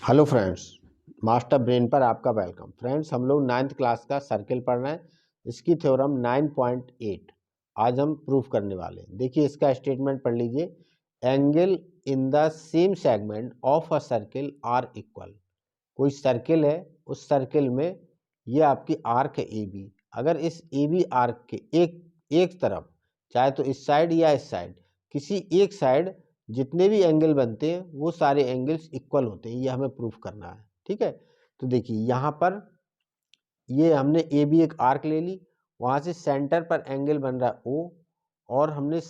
Hello friends, master brain पर आपका welcome. Friends, हम लोग 9th क्लास का सर्किल पढ़ रहे हैं। इसकी थ्योरम 9.8 आज हम प्रूफ करने वाले हैं। देखिए, इसका स्टेटमेंट पढ़ लीजिए। Angle in the same segment of a circle are equal. कोई सर्किल है, उस सर्किल में ये आपकी आर्क है ए बी। अगर इस ए बी आर्क के एक तरफ, चाहे तो इस साइड या इस साइड, किसी एक साइड जितने भी एंगल बनते हैं वो सारे एंगल्स इक्वल होते हैं। ये हमें प्रूफ करना है, ठीक है। तो देखिए, यहाँ पर ये हमने ए बी एक आर्क ले ली, वहाँ से सेंटर पर एंगल बन रहा है ओ, और हमने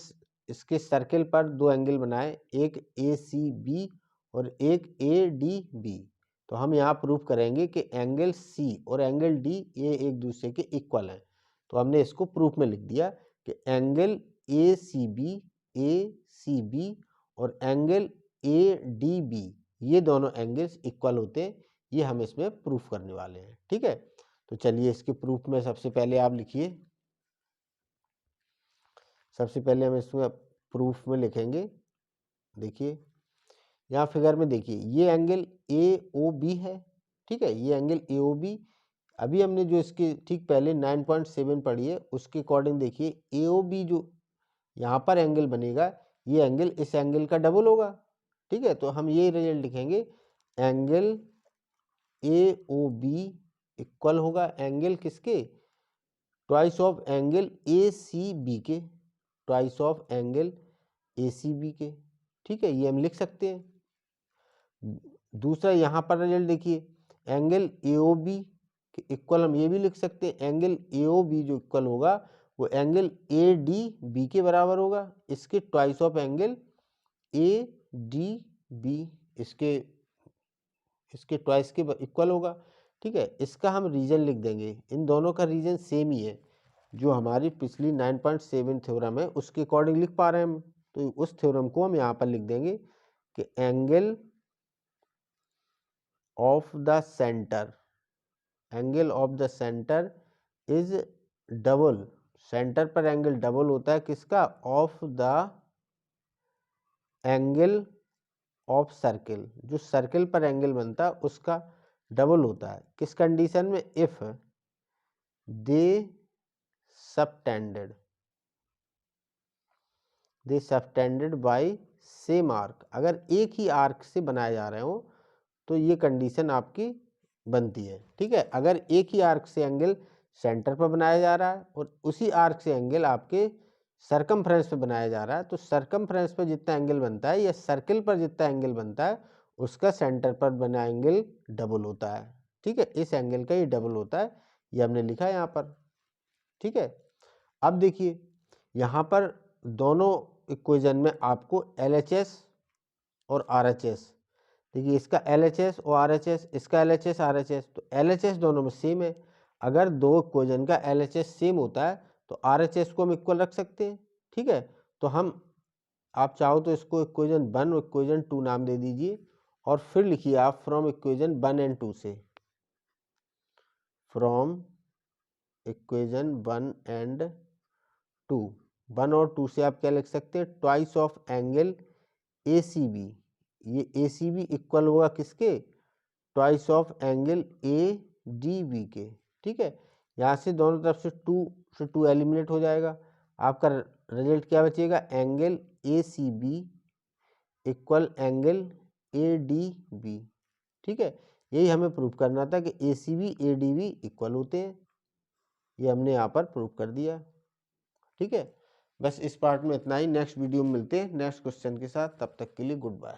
इसके सर्किल पर दो एंगल बनाए, एक ए सी बी और एक ए डी बी। तो हम यहाँ प्रूफ करेंगे कि एंगल सी और एंगल डी ये एक दूसरे के इक्वल हैं। तो हमने इसको प्रूफ में लिख दिया कि एंगल ए सी बी और एंगल ए डी बी, ये दोनों एंगल्स इक्वल होते हैं। ये हम इसमें प्रूफ करने वाले हैं, ठीक है। तो चलिए, इसके प्रूफ में सबसे पहले आप लिखिए। सबसे पहले हम इसमें प्रूफ में लिखेंगे। देखिए, यहाँ फिगर में देखिए, ये एंगल ए ओ बी है, ठीक है। ये एंगल ए ओ बी, अभी हमने जो इसके ठीक पहले 9.7 पढ़ी है उसके अकॉर्डिंग देखिए, ए ओ बी जो यहाँ पर एंगल बनेगा, ये एंगल इस एंगल का डबल होगा, ठीक है। तो हम ये रिजल्ट लिखेंगे, angle A O B equal होगा एंगल किसके, twice of angle A C B के, twice of angle A C B के, ठीक है। ये हम लिख सकते हैं। दूसरा यहाँ पर रिजल्ट देखिए, एंगल ए ओ बी के इक्वल हम ये भी लिख सकते हैं, एंगल ए ओ बी जो इक्वल होगा वो एंगल ए डी बी के बराबर होगा। इसके twice of angle A D B, इसके ट्वाइस के इक्वल होगा, ठीक है। इसका हम रीजन लिख देंगे, इन दोनों का रीजन सेम ही है, जो हमारी पिछली 9.7 थ्योरम है उसके अकॉर्डिंग लिख पा रहे हैं हम। तो उस थ्योरम को हम यहाँ पर लिख देंगे कि angle of the centre, angle of the centre is double. Centre पर एंगल डबल होता है किसका, of the angle of circle. जो सर्किल पर एंगल बनता है उसका डबल होता है। किस कंडीशन में, if they subtended bye same arc. अगर एक ही आर्क से बनाए जा रहे हो तो ये कंडीशन आपकी बनती है, ठीक है। अगर एक ही आर्क से एंगल सेंटर पर बनाया जा रहा है और उसी आर्क से एंगल आपके सरकमफ्रेंस पे बनाया जा रहा है, तो सरकमफ्रेंस पर जितना एंगल बनता है या सर्किल पर जितना एंगल बनता है उसका सेंटर पर बना एंगल डबल होता है, ठीक है। इस एंगल का ये डबल होता है, ये हमने लिखा है यहाँ पर, ठीक है। अब देखिए, यहाँ पर दोनों इक्वेशन में आपको LHS और RHS, देखिए इसका LHS और RHS, इसका LHS RHS, तो LHS दोनों में सेम है। अगर दो इक्वेशन का LHS सेम होता है तो RHS को हम इक्वल रख सकते हैं, ठीक है। तो हम, आप चाहो तो इसको इक्वेशन 1 और इक्वेशन 2 नाम दे दीजिए, और फिर लिखिए आप फ्रॉम इक्वेशन 1 एंड 2 से, फ्रॉम इक्वेशन 1 एंड 2, 1 और 2 से आप क्या लिख सकते हैं, twice of angle A C B. ये ए सी बी इक्वल होगा किसके, twice of angle A D B के, ठीक है। यहाँ से दोनों तरफ से 2 एलिमिनेट हो जाएगा, आपका रिजल्ट क्या बचेगा, angle A C B equal angle A D B, ठीक है। यही हमें प्रूव करना था कि A C B A D B equal होते हैं। ये हमने यहाँ पर प्रूव कर दिया, ठीक है। बस इस पार्ट में इतना ही। नेक्स्ट वीडियो में मिलते हैं नेक्स्ट क्वेश्चन के साथ, तब तक के लिए गुड बाय।